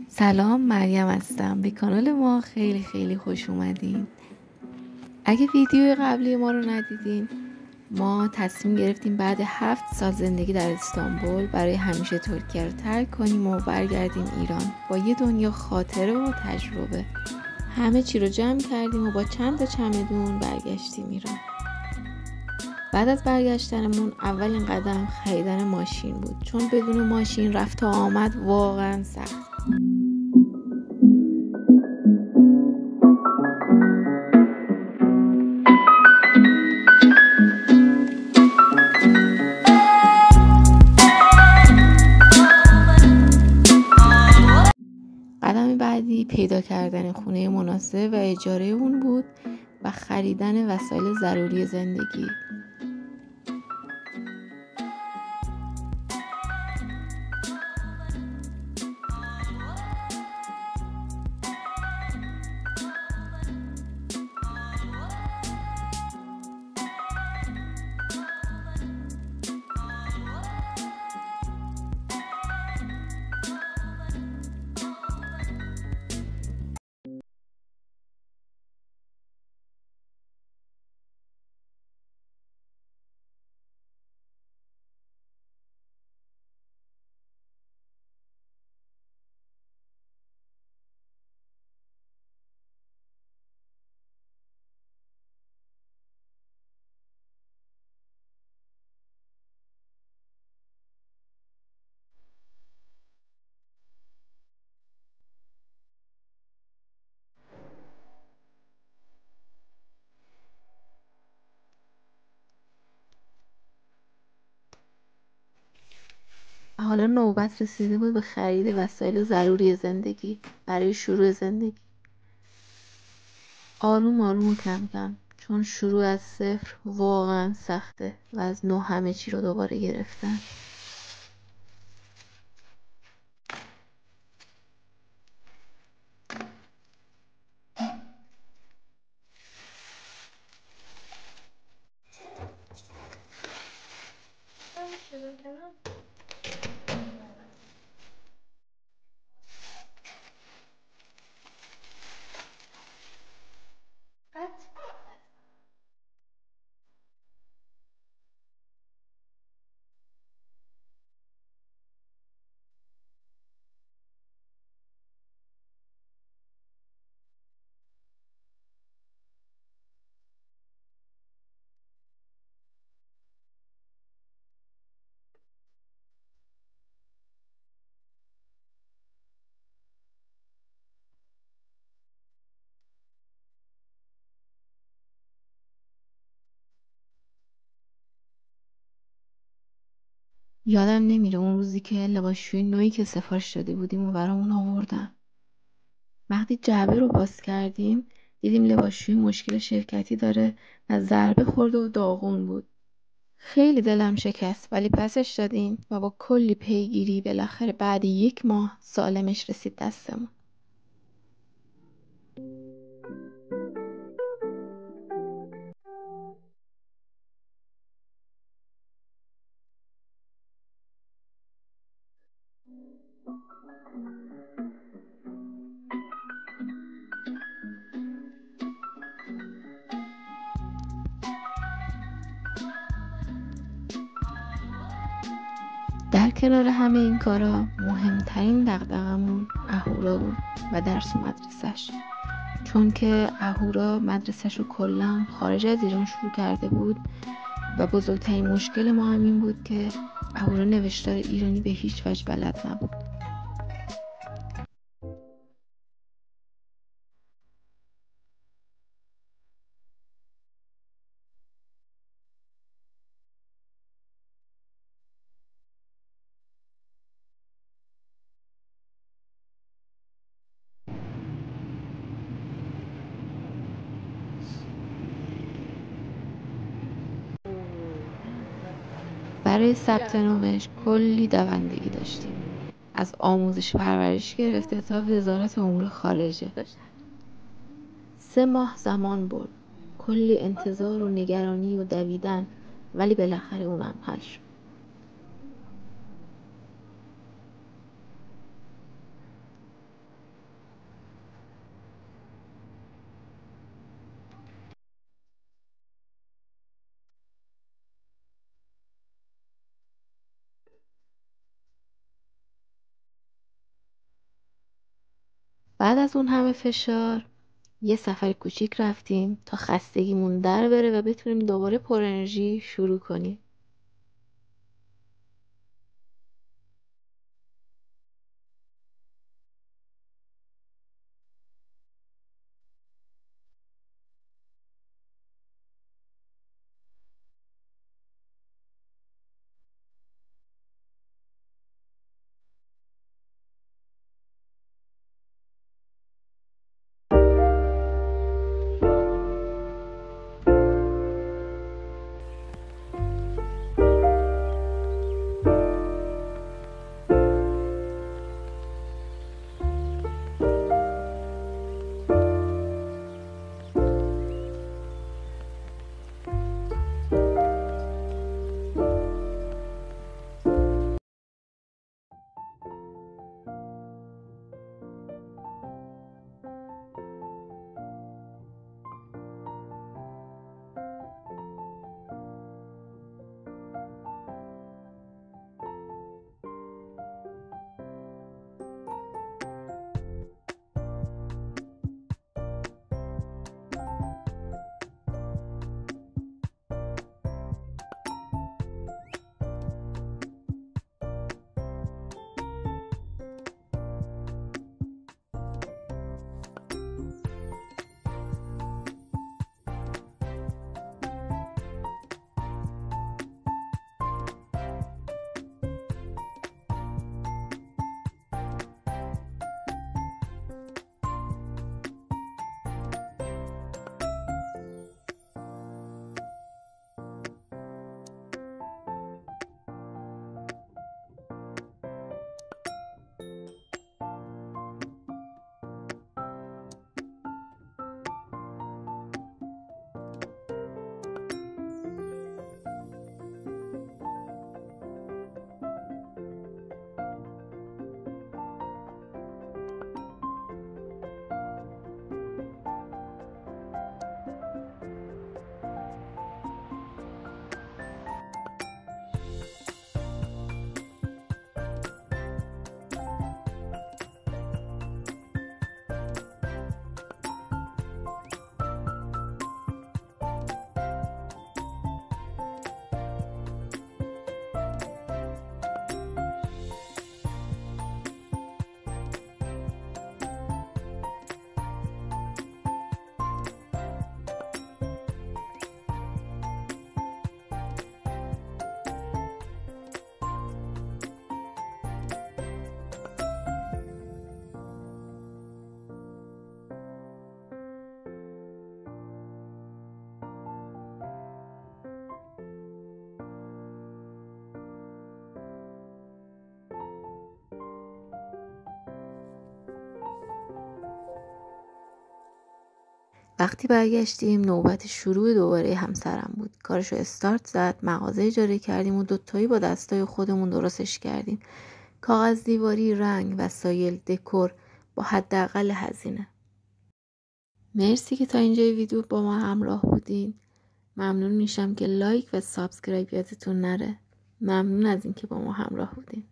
سلام، مریم هستم. به کانال ما خیلی خوش اومدین. اگه ویدیو قبلی ما رو ندیدین، ما تصمیم گرفتیم بعد 7 سال زندگی در استانبول برای همیشه ترکیه رو ترک کنیم و برگردیم ایران با یه دنیا خاطره و تجربه. همه چی رو جمع کردیم و با چند تا چمدون برگشتیم ایران. بعد از برگشتنمون اولین قدم خریدن ماشین بود، چون بدون ماشین رفت و آمد واقعا سخت. قدم بعدی پیدا کردن خونه مناسب و اجاره اون بود و خریدن وسایل ضروری زندگی. حالا نوبت رسیده بود به خرید وسایل ضروری زندگی برای شروع زندگی. آروم و کم کم، چون شروع از صفر واقعا سخته و از نو همه چی رو دوباره گرفتن. یادم نمیره اون روزی که لباسشوی نوعی که سفارش داده بودیم و برامون آوردن. وقتی جعبه رو باز کردیم دیدیم لباسشوی مشکل شرکتی داره و ضربه خورده و داغون بود. خیلی دلم شکست، ولی پسش دادیم و با کلی پیگیری بالاخره بعد 1 ماه سالمش رسید دستمون. در کنار همه این کارا مهمترین دغدغمون اهورا بود و درس و مدرسش، چون که اهورا مدرسش رو کلا خارج از ایران شروع کرده بود و بزرگترین مشکل ما هم این بود که اهورا نوشتار ایرانی به هیچ وجه بلد نبود. برای ثبت نامش کلی دوندگی داشتیم، از آموزش پرورش گرفته تا وزارت امور خارجه. 3 ماه زمان برد، کلی انتظار و نگرانی و دویدن، ولی بالاخره اونم حل شد. بعد از اون همه فشار یه سفر کوچیک رفتیم تا خستگیمون در بره و بتونیم دوباره پر انرژی شروع کنیم. وقتی برگشتیم نوبت شروع دوباره همسرم بود. کارشو استارت زد، مغازه اجاره کردیم و دوتایی با دستای خودمون درستش کردیم. کاغذ دیواری، رنگ، وسایل، دکور با حداقل هزینه. مرسی که تا اینجای ویدیو با ما همراه بودین. ممنون میشم که لایک و سابسکرایب یادتون نره. ممنون از اینکه با ما همراه بودین.